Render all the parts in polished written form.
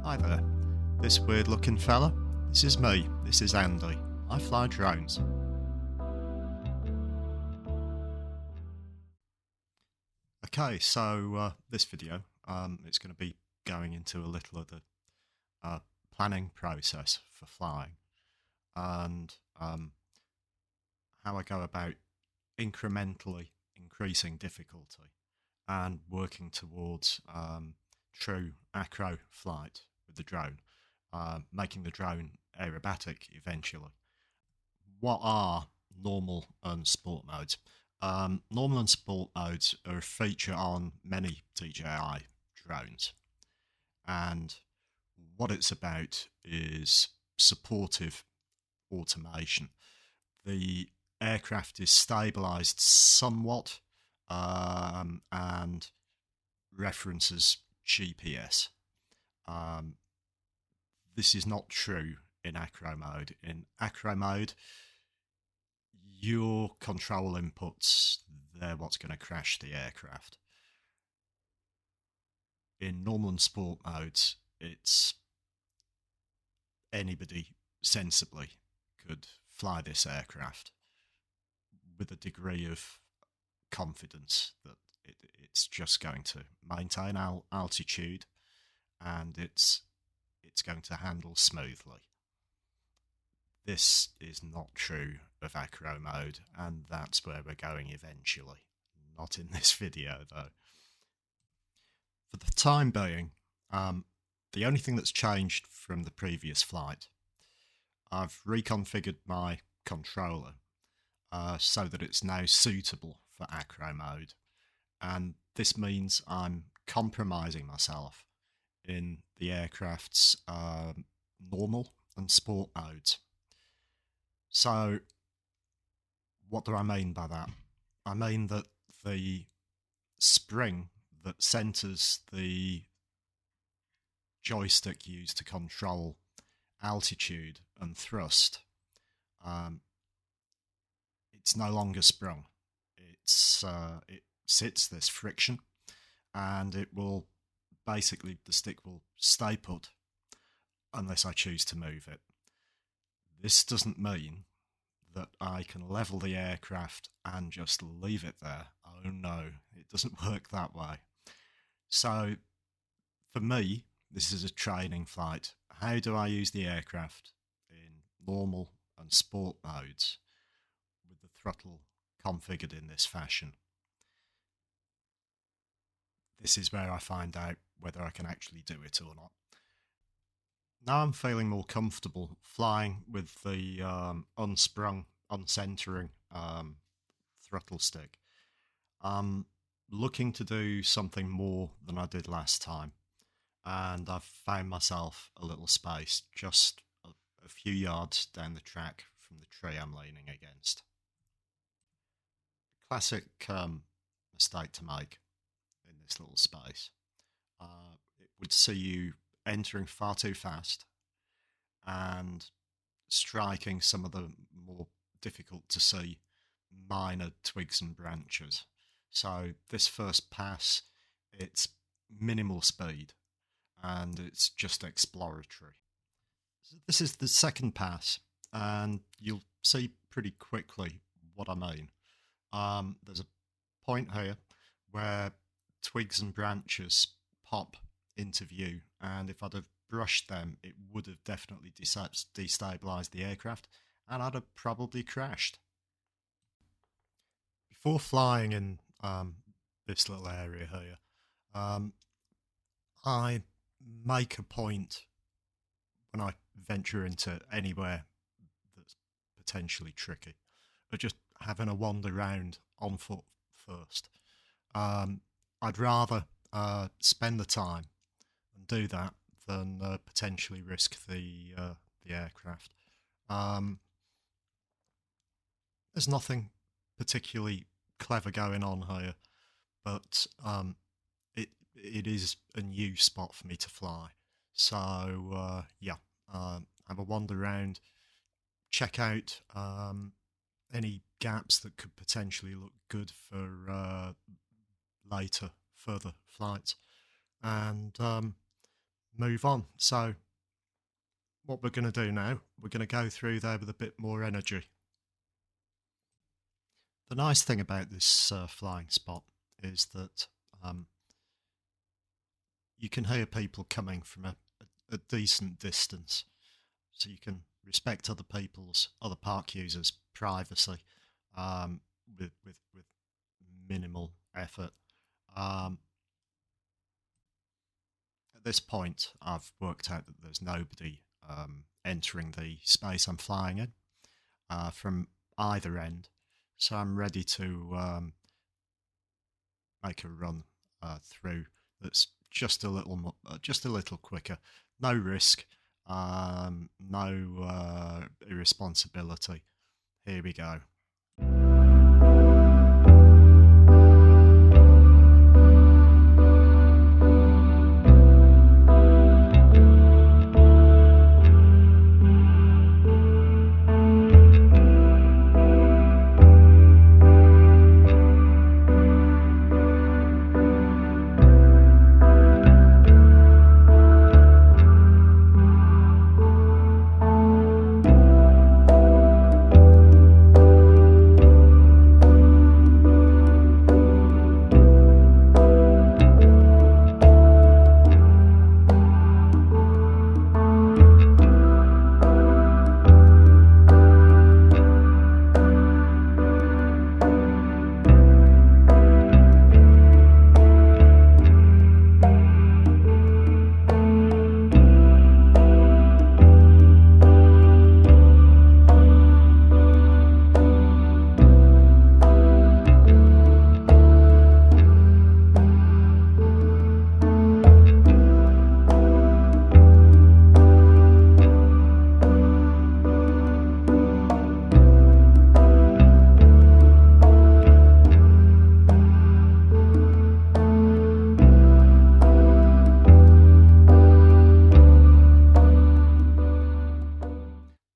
Hi there, this weird looking fella, this is me, this is Andy, I fly drones. Okay, so this video, it's going to be going into a little of the planning process for flying and how I go about incrementally increasing difficulty and working towards true acro flight with the drone, making the drone aerobatic eventually. What are normal and sport modes? Normal and sport modes are a feature on many DJI drones, and what it's about is supportive automation. The aircraft is stabilized somewhat and references GPS. This is not true in acro mode. In acro mode, your control inputs, they're what's going to crash the aircraft. In normal and sport modes, it's anybody sensibly could fly this aircraft with a degree of confidence that it's just going to maintain altitude and it's going to handle smoothly. This is not true of acro mode, and that's where we're going eventually. Not in this video, though. For the time being, the only thing that's changed from the previous flight, I've reconfigured my controller so that it's now suitable for acro mode, and this means I'm compromising myself in the aircraft's normal and sport modes. So what do I mean by that? I mean that the spring that centers the joystick used to control altitude and thrust, it's no longer sprung. It sits this friction, and it will basically, the stick will stay put unless I choose to move it. This doesn't mean that I can level the aircraft and just leave it there. Oh no, it doesn't work that way. So for me, this is a training flight. How do I use the aircraft in normal and sport modes with the throttle configured in this fashion? This is where I find out whether I can actually do it or not. Now I'm feeling more comfortable flying with the unsprung, uncentering throttle stick. I'm looking to do something more than I did last time, and I've found myself a little space just a few yards down the track from the tree I'm leaning against. Classic mistake to make in this little space. It would see you entering far too fast and striking some of the more difficult to see minor twigs and branches. So this first pass, it's minimal speed and it's just exploratory. So this is the second pass, and you'll see pretty quickly what I mean. There's a point here where twigs and branches pop into view, and if I'd have brushed them, it would have definitely destabilized the aircraft, and I'd have probably crashed. Before flying in this little area here, I make a point when I venture into anywhere that's potentially tricky of just having a wander around on foot first. I'd rather spend the time and do that than potentially risk the aircraft. There's nothing particularly clever going on here, but it is a new spot for me to fly. So have a wander around, check out any gaps that could potentially look good for later, further flights, and move on. So what we're going to do now, we're going to go through there with a bit more energy. The nice thing about this flying spot is that you can hear people coming from a decent distance, so you can respect other park users' privacy with minimal effort. At this point, I've worked out that there's nobody entering the space I'm flying in from either end, so I'm ready to make a run through that's just a little quicker. No risk, no irresponsibility. Here we go.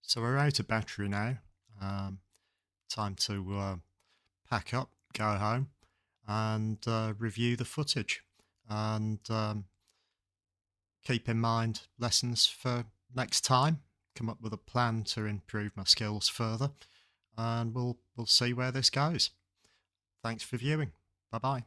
So we're out of battery now. Time to pack up, go home, and review the footage. And keep in mind lessons for next time. Come up with a plan to improve my skills further, and we'll see where this goes. Thanks for viewing. Bye bye.